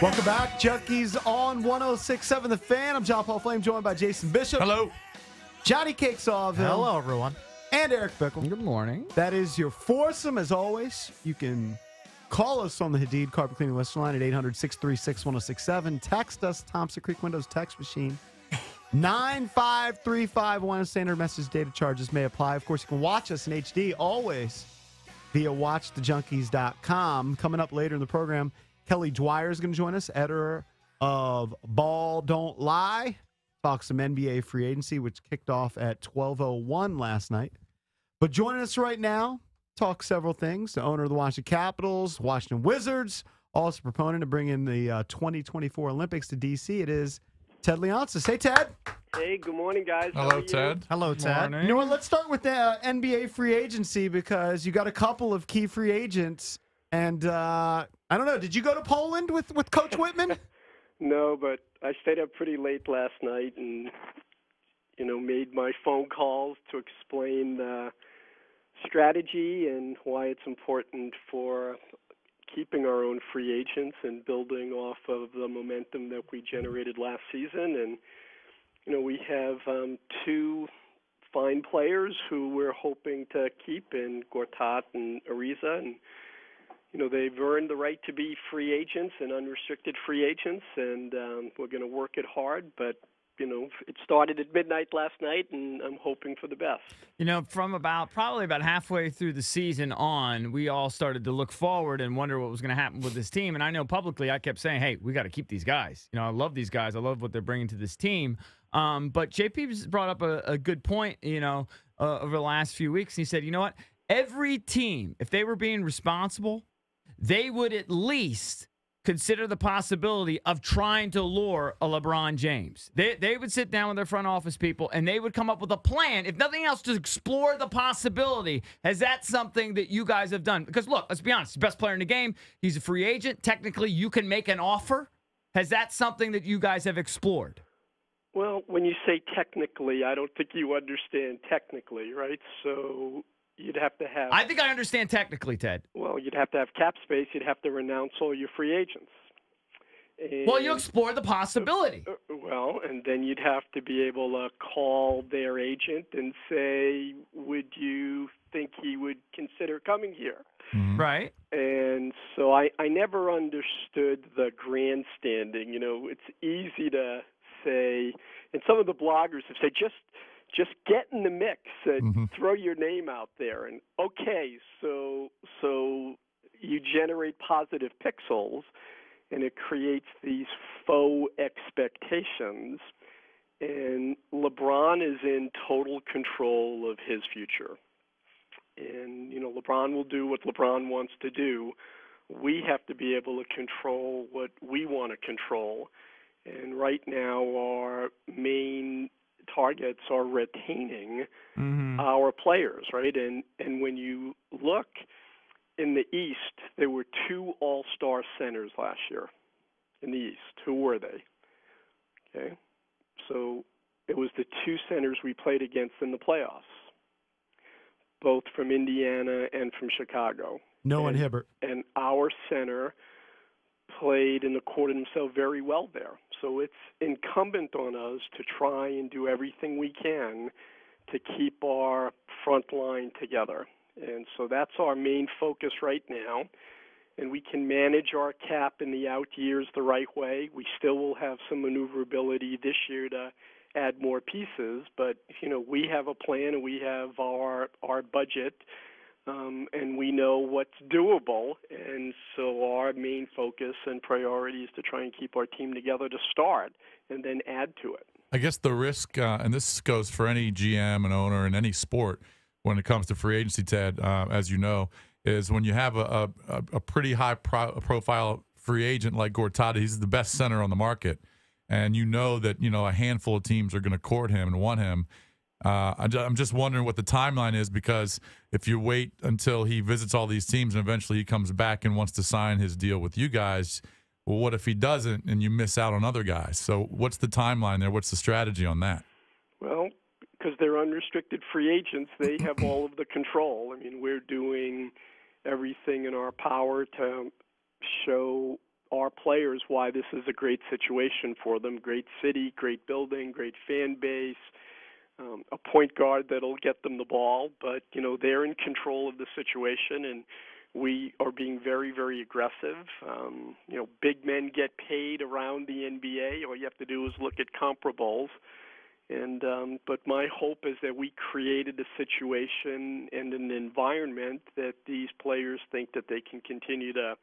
Welcome back, Junkies on 106.7 The Fan. I'm John Paul Flame, joined by Jason Bishop. Hello. Johnny Cakes Sawville. Hello, everyone. And Eric Bickle. Good morning. That is your foursome, as always. You can call us on the Hadid Carpet Cleaning Listener line at 800-636-1067. Text us, Thompson Creek Windows text machine, 95351. Standard message data charges may apply. Of course, you can watch us in HD always via watchthejunkies.com. Coming up later in the program, Kelly Dwyer is going to join us, editor of Ball Don't Lie. Talk some NBA free agency, which kicked off at 12:01 last night. But joining us right now, talk several things. The owner of the Washington Capitals, Washington Wizards, also proponent of bringing the 2024 Olympics to D.C. It is Ted Leonsis. Hey, Ted. Hey, good morning, guys. How Hello, are you? Ted. Hello, Ted. You know what? Let's start with the NBA free agency because you got a couple of key free agents. And I don't know, did you go to Poland with Coach Whitman? No, but I stayed up pretty late last night and, made my phone calls to explain the strategy and why it's important for keeping our own free agents and building off of the momentum that we generated last season. And, we have two fine players who we're hoping to keep in Gortat and Ariza. And, they've earned the right to be free agents and unrestricted free agents, and we're going to work it hard. But, it started at midnight last night, and I'm hoping for the best. From probably about halfway through the season on, we all started to look forward and wonder what was going to happen with this team. And I know publicly I kept saying, hey, we got to keep these guys. I love these guys. I love what they're bringing to this team. But JP brought up a good point, over the last few weeks. He said, you know what? Every team, if they were being responsible, they would at least consider the possibility of trying to lure a LeBron James. They would sit down with their front office people, and they would come up with a plan, if nothing else, to explore the possibility. Is that something that you guys have done? Because, look, let's be honest, he's the best player in the game. He's a free agent. Technically, you can make an offer. Has that something that you guys have explored? Well, when you say technically, I don't think you understand technically, right? So you'd have to have... I think I understand technically, Ted. Well, you'd have to have cap space. You'd have to renounce all your free agents. And, well, you explore the possibility. And then you'd have to be able to call their agent and say, would you think he would consider coming here? Mm-hmm. Right. And so I never understood the grandstanding. It's easy to say, and some of the bloggers have said, just get in the mix and throw your name out there. And okay, so you generate positive pixels, and it creates these faux expectations. And LeBron is in total control of his future. And, LeBron will do what LeBron wants to do. We have to be able to control what we want to control. And right now our main targets are retaining our players, right? And when you look in the East, there were two all-star centers last year in the East. Who were they? Okay. So it was the two centers we played against in the playoffs, both from Indiana and from Chicago. Noah and Hibbert. And our center played and accorded himself very well there. So it's incumbent on us to try and do everything we can to keep our front line together. And so that's our main focus right now. And we can manage our cap in the out years the right way. We still will have some maneuverability this year to add more pieces, but we have a plan and we have our budget, and we know what's doable. And so our main focus and priority is to try and keep our team together to start and then add to it. I guess the risk, and this goes for any GM and owner in any sport when it comes to free agency, Ted, as you know, is when you have a pretty high profile free agent like Gortat. He's the best center on the market, and that a handful of teams are going to court him and want him. I'm just wondering what the timeline is, because if you wait until he visits all these teams and eventually he comes back and wants to sign his deal with you guys, well, what if he doesn't and you miss out on other guys? So what's the timeline there? What's the strategy on that? Well, because they're unrestricted free agents, they have all of the control. I mean, we're doing everything in our power to show our players why this is a great situation for them. Great city, great building, great fan base, a point guard that'll get them the ball. But, they're in control of the situation, and we are being very, very aggressive. Big men get paid around the NBA. All you have to do is look at comparables. But my hope is that we created a situation and an environment that these players think that they can continue to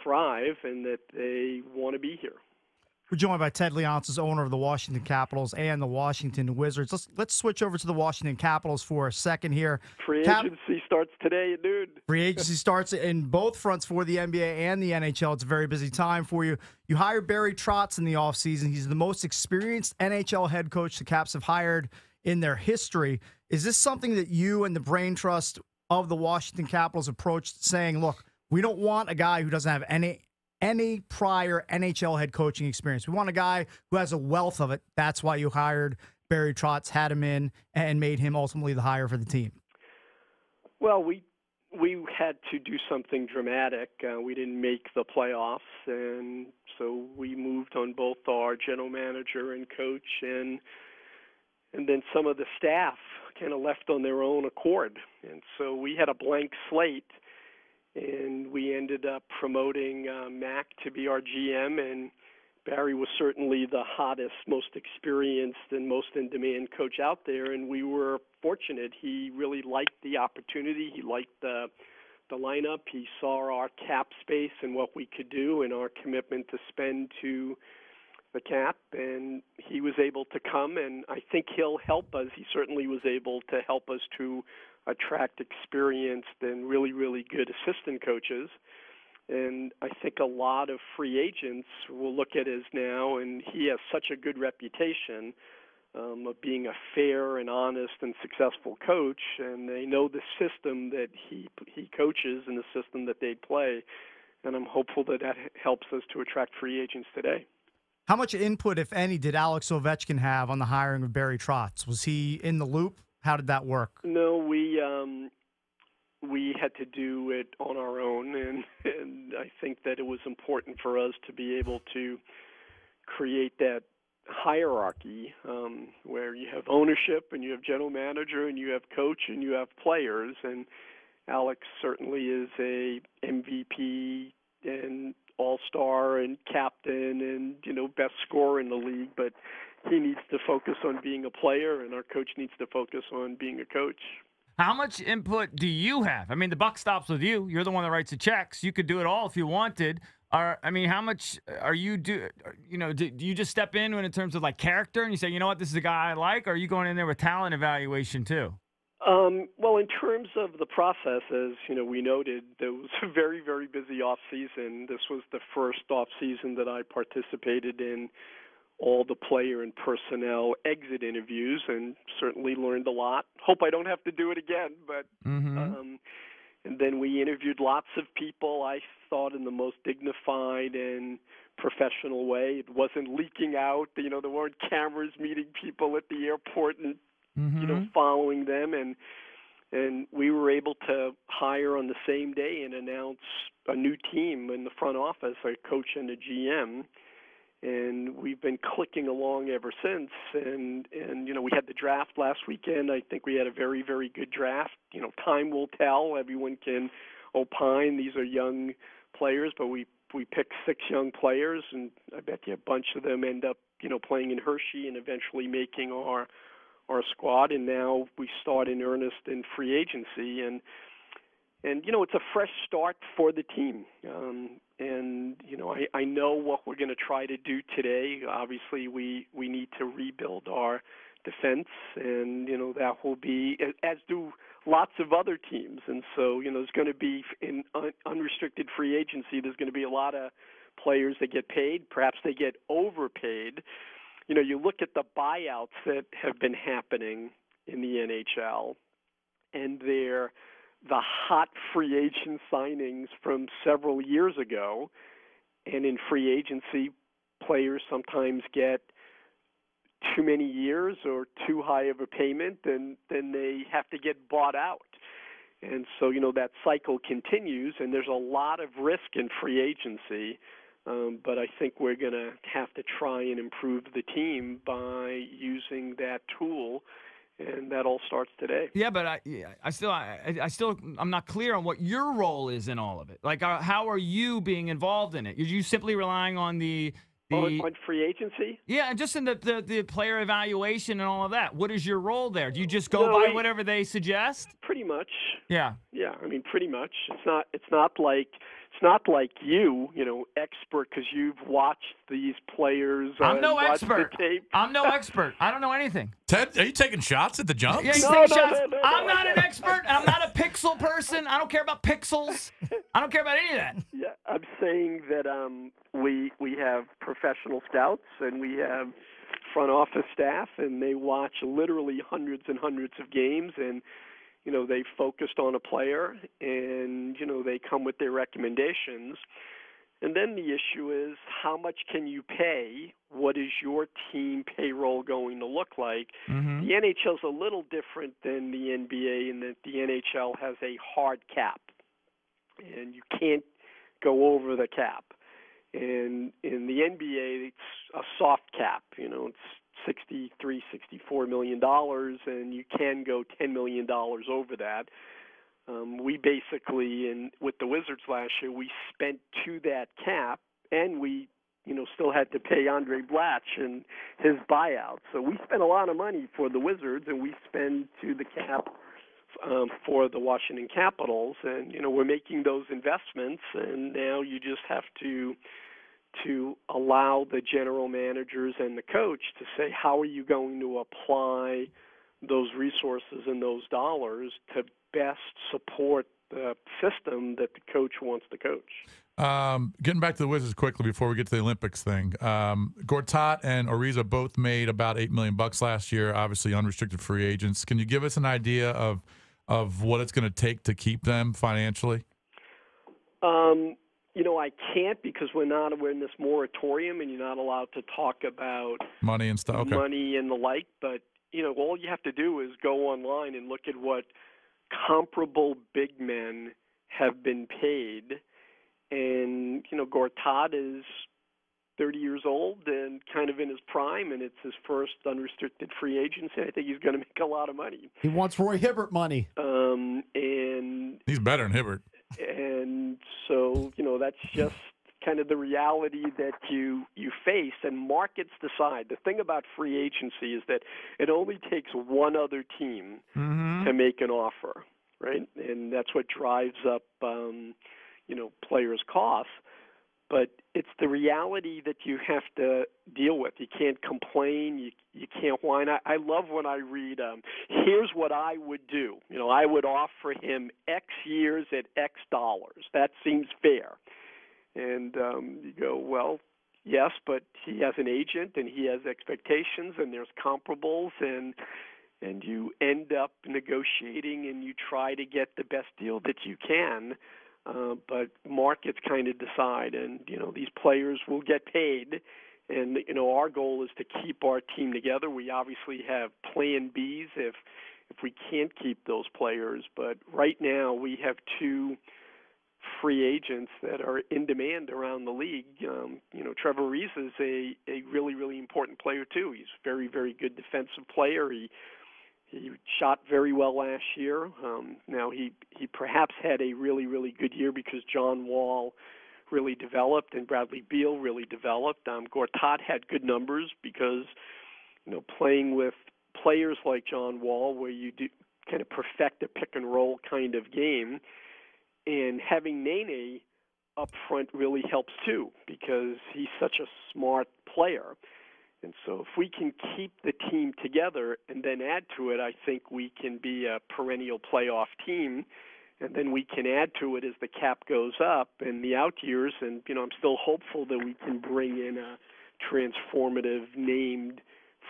thrive and that they want to be here. We're joined by Ted Leonsis, owner of the Washington Capitals and the Washington Wizards. Let's switch over to the Washington Capitals for a second here. Free agency starts today, dude. Free agency starts in both fronts for the NBA and the NHL. It's a very busy time for you. You hired Barry Trotz in the offseason. He's the most experienced NHL head coach the Caps have hired in their history. Is this something that you and the brain trust of the Washington Capitals approached, saying, look, we don't want a guy who doesn't have any prior NHL head coaching experience. We want a guy who has a wealth of it. That's why you hired Barry Trotz, had him in, and made him ultimately the hire for the team. Well, we had to do something dramatic. We didn't make the playoffs, and so we moved on both our general manager and coach, and then some of the staff kind of left on their own accord. And so we had a blank slate. And we ended up promoting Mac to be our GM, and Barry was certainly the hottest, most experienced, and most in-demand coach out there, and we were fortunate. He really liked the opportunity. He liked the lineup. He saw our cap space and what we could do and our commitment to spend to the cap, and he was able to come, and I think he'll help us. He certainly was able to help us to attract experienced and really, really good assistant coaches. And I think a lot of free agents will look at us now, and he has such a good reputation of being a fair and honest and successful coach, and they know the system that he coaches and the system that they play. And I'm hopeful that helps us to attract free agents today. How much input, if any, did Alex Ovechkin have on the hiring of Barry Trotz? Was he in the loop? How did that work? No, we had to do it on our own, and I think that it was important for us to be able to create that hierarchy where you have ownership and you have general manager and you have coach and you have players. And Alex certainly is a MVP and all-star and captain and, best scorer in the league, but he needs to focus on being a player, and our coach needs to focus on being a coach. How much input do you have? I mean, the buck stops with you. You're the one that writes the checks. You could do it all if you wanted. How much are you do? Do you just step in in terms of like character and you say, you know what, this is a guy I like? Or are you going in there with talent evaluation too? Well, in terms of the process, as we noted, there was a very, very busy off season. This was the first off season that I participated in all the player and personnel exit interviews, and certainly learned a lot. Hope I don't have to do it again, but and then we interviewed lots of people, I thought, in the most dignified and professional way. It wasn't leaking out. There weren't cameras meeting people at the airport and following them, and we were able to hire on the same day and announce a new team in the front office, a coach and a GM. And we've been clicking along ever since. And we had the draft last weekend. I think we had a very, very good draft. Time will tell. Everyone can opine. These are young players, but we picked 6 young players, and I bet you a bunch of them end up, playing in Hershey and eventually making our squad. And now we start in earnest in free agency. And it's a fresh start for the team. I know what we're going to try to do today. Obviously, we need to rebuild our defense, and, that will be, as do lots of other teams. And so, there's going to be, in unrestricted free agency, there's going to be a lot of players that get paid. Perhaps they get overpaid. You look at the buyouts that have been happening in the NHL, and they're the hot free agent signings from several years ago. And in free agency, players sometimes get too many years or too high of a payment, and then they have to get bought out. And so, that cycle continues, and there's a lot of risk in free agency. But I think we're going to have to try and improve the team by using that tool, and that all starts today. Yeah, but I'm not clear on what your role is in all of it. Like, how are you being involved in it? Are you simply relying on On free agency? Yeah, and just in the player evaluation and all of that. What is your role there? Do you just go No, by whatever they suggest? Pretty much. Yeah. Yeah, I mean, pretty much. It's not like you expert because you've watched these players. I'm no watched expert. The tape. I'm no expert. I don't know anything. Ted, are you taking shots at the jump? Yeah, No, shots. no. I'm not an expert. I'm not a pixel person. I don't care about pixels. I don't care about any of that. Yeah, I'm saying that we have professional scouts and we have front office staff, and they watch literally hundreds and hundreds of games, and they focused on a player, and they come with their recommendations. And then the issue is, how much can you pay? What is your team payroll going to look like? Mm-hmm. The NHL is a little different than the NBA in that the NHL has a hard cap, and you can't go over the cap. And in the NBA, it's a soft cap. It's $63-64 million, and you can go $10 million over that. We basically, with the Wizards last year, we spent to that cap, and we, still had to pay Andre Blatch and his buyout. So we spent a lot of money for the Wizards, and we spend to the cap for the Washington Capitals. And, we're making those investments, and now you just have to allow the general managers and the coach to say, how are you going to apply those resources and those dollars to best support the system that the coach wants to coach. Getting back to the Wizards quickly before we get to the Olympics thing. Gortat and Ariza both made about $8 million last year, obviously unrestricted free agents. Can you give us an idea of what it's going to take to keep them financially? I can't, because we're in this moratorium, and you're not allowed to talk about money and stuff. Okay. Money and the like. But all you have to do is go online and look at what comparable big men have been paid. And Gortat is 30 years old and kind of in his prime, and it's his first unrestricted free agency. I think he's going to make a lot of money. He wants Roy Hibbert money. And he's better than Hibbert. And so, that's just kind of the reality that you face, and markets decide. The thing about free agency is that it only takes one other team to make an offer, right? And that's what drives up, players' costs. But it's the reality that you have to deal with. You can't complain. You can't whine. I love when I read, here's what I would do. I would offer him X years at X dollars. That seems fair. And you go, well, yes, but he has an agent, and he has expectations, and there's comparables, and you end up negotiating, and you try to get the best deal that you can. But markets kind of decide, and these players will get paid, and our goal is to keep our team together. We obviously have plan Bs if we can't keep those players, but right now we have two free agents that are in demand around the league. Trevor Ariza is a really, really important player too. He's a very, very good defensive player. He shot very well last year. Now he perhaps had a really, really good year because John Wall really developed and Bradley Beal really developed. Gortat had good numbers because playing with players like John Wall, where you do kind of perfect a pick and roll kind of game, and having Nene up front really helps too, because he's such a smart player. And so if we can keep the team together and then add to it, I think we can be a perennial playoff team. And then we can add to it as the cap goes up in the out years. And, I'm still hopeful that we can bring in a transformative named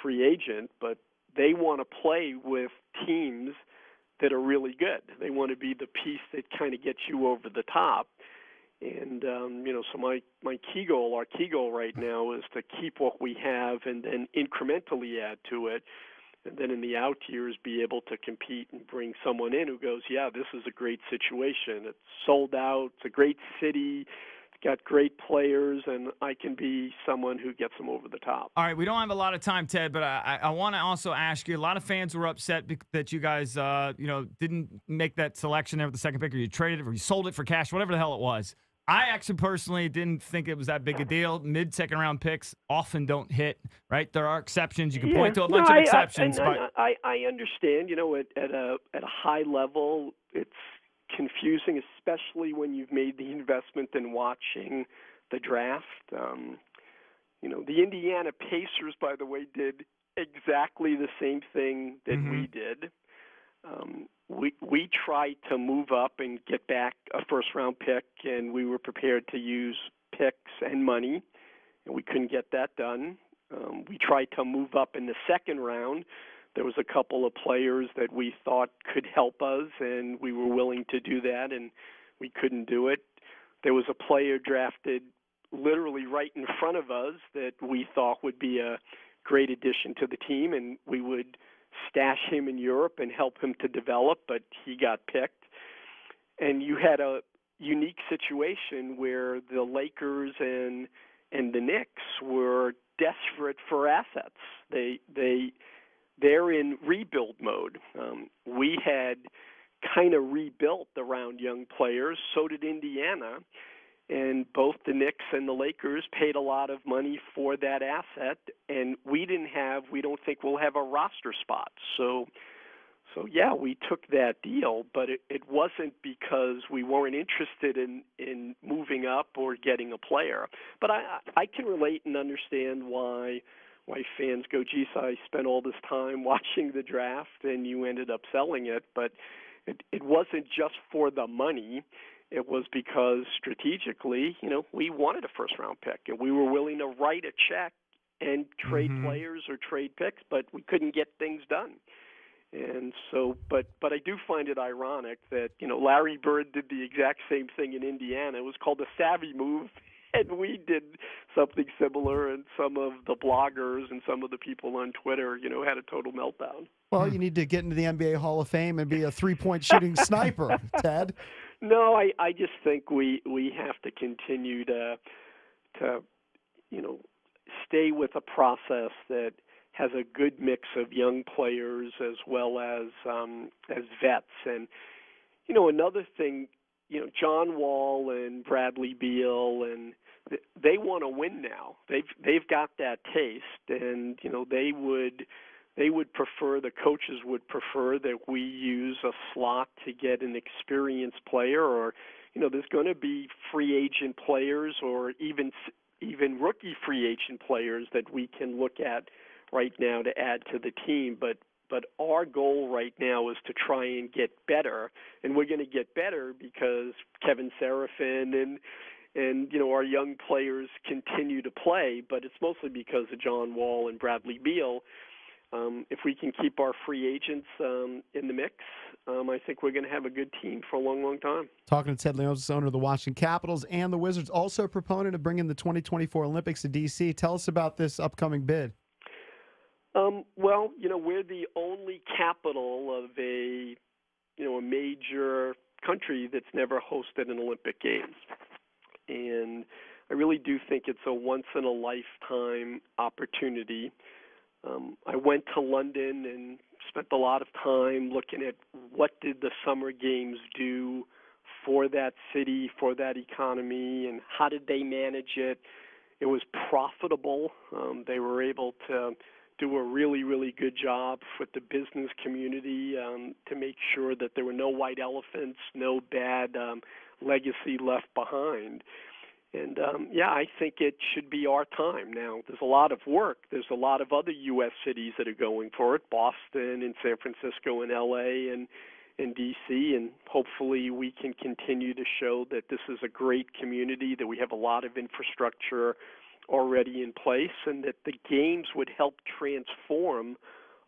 free agent. But they want to play with teams that are really good. They want to be the piece that kind of gets you over the top. And, so my key goal, our key goal right now is to keep what we have and then incrementally add to it. And then in the out years, be able to compete and bring someone in who goes, yeah, this is a great situation. It's sold out. It's a great city. got great players, and I can be someone who gets them over the top. All right, we don't have a lot of time, Ted, but I want to also ask you. A lot of fans were upset that you guys, didn't make that selection there with the second pick, or you traded it, or you sold it for cash, whatever the hell it was. I actually personally didn't think it was that big a deal. Mid-second round picks often don't hit, right? There are exceptions. You can point to a bunch of exceptions, but I understand. At a high level, it's confusing, especially when you've made the investment in watching the draft. The Indiana Pacers, by the way, did exactly the same thing that we did. We tried to move up and get back a first-round pick, and we were prepared to use picks and money, and we couldn't get that done. We tried to move up in the second round. There was a couple of players that we thought could help us, and we were willing to do that, and we couldn't do it. There was a player drafted literally right in front of us that we thought would be a great addition to the team, and we would stash him in Europe and help him to develop, but he got picked. And you had a unique situation where the Lakers and the Knicks were desperate for assets. They're in rebuild mode. We had kind of rebuilt around young players. So did Indiana. And both the Knicks and the Lakers paid a lot of money for that asset. And we don't think we'll have a roster spot. So yeah, we took that deal, but it wasn't because we weren't interested in moving up or getting a player. But I can relate and understand why fans go, geez, I spent all this time watching the draft and you ended up selling it. But it wasn't just for the money. It was because strategically, we wanted a first-round pick, and we were willing to write a check and trade players or trade picks, but we couldn't get things done. And so, but I do find it ironic that, Larry Bird did the exact same thing in Indiana. It was called a savvy move, and we did something similar, and some of the bloggers and some of the people on Twitter, had a total meltdown. Well, you need to get into the NBA Hall of Fame and be a three-point shooting sniper, Ted. No, I just think we have to continue to stay with a process that has a good mix of young players as well as vets. And another thing, John Wall and Bradley Beal, and they want to win now. They've got that taste, and they would prefer, the coaches would prefer that we use a slot to get an experienced player, or there's going to be free agent players or even rookie free agent players that we can look at right now to add to the team. But our goal right now is to try and get better, and we're going to get better because Kevin Serafin and our young players continue to play, but it's mostly because of John Wall and Bradley Beal. If we can keep our free agents in the mix, I think we're going to have a good team for a long, long time. Talking to Ted Leonsis, owner of the Washington Capitals and the Wizards, also a proponent of bringing the 2024 Olympics to D.C. Tell us about this upcoming bid. Well, we're the only capital of a major country that's never hosted an Olympic Games. And I really do think it's a once-in-a-lifetime opportunity. I went to London and spent a lot of time looking at what did the Summer Games do for that city, for that economy, and how did they manage it. It was profitable. They were able to do a really, really good job with the business community to make sure that there were no white elephants, no bad legacy left behind. And, I think it should be our time now. There's a lot of work. There's a lot of other U.S. cities that are going for it, Boston and San Francisco and L.A. and D.C., and hopefully we can continue to show that this is a great community, that we have a lot of infrastructure already in place, and that the games would help transform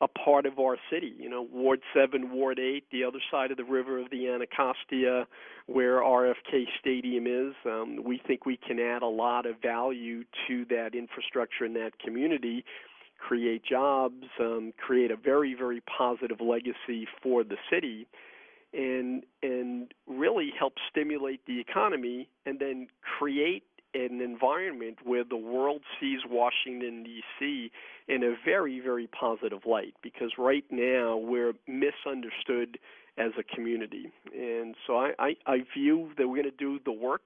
a part of our city. Ward 7, Ward 8, the other side of the river of the Anacostia, where RFK Stadium is. We think we can add a lot of value to that infrastructure in that community, create jobs, create a very, very positive legacy for the city, and really help stimulate the economy, and then create an environment where the world sees Washington, D.C. in a very, very positive light, because right now we're misunderstood as a community. And so I view that we're going to do the work.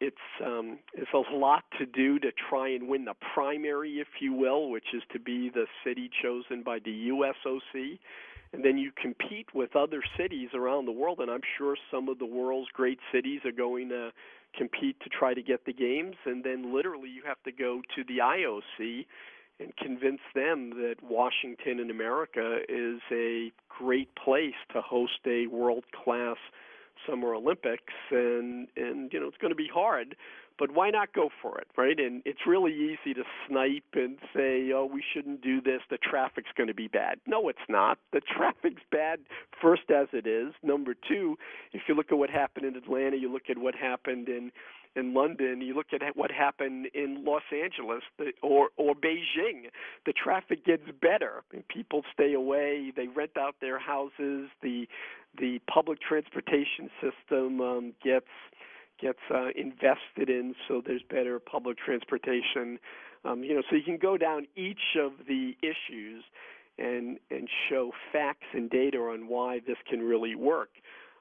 It's a lot to do to try and win the primary, if you will, which is to be the city chosen by the USOC. And then you compete with other cities around the world, and I'm sure some of the world's great cities are going to compete to try to get the games. And then literally you have to go to the IOC and convince them that Washington in America is a great place to host a world-class Summer Olympics, and you know, it's going to be hard, but why not go for it, right? And it's really easy to snipe and say, oh, we shouldn't do this, the traffic's going to be bad. No, it's not. The traffic's bad, first, as it is. Number two, if you look at what happened in Atlanta, you look at what happened in London, you look at what happened in Los Angeles or Beijing, the traffic gets better and people stay away, they rent out their houses, the public transportation system gets invested in, so there's better public transportation. You know, so you can go down each of the issues and show facts and data on why this can really work.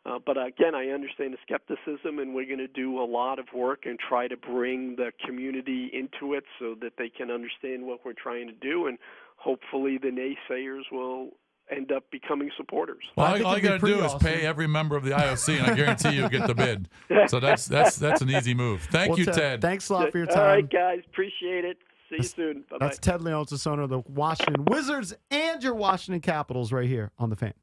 But again, I understand the skepticism, and we're going to do a lot of work and try to bring the community into it so that they can understand what we're trying to do, and hopefully the naysayers will end up becoming supporters. Well, all you got to do is pay every member of the IOC, and I guarantee you'll get the bid. So that's an easy move. Thank you, Ted. Thanks a lot for your time. All right, guys. Appreciate it. See you soon. Bye-bye. That's Ted Leonsis, owner of the Washington Wizards and your Washington Capitals, right here on The Fan.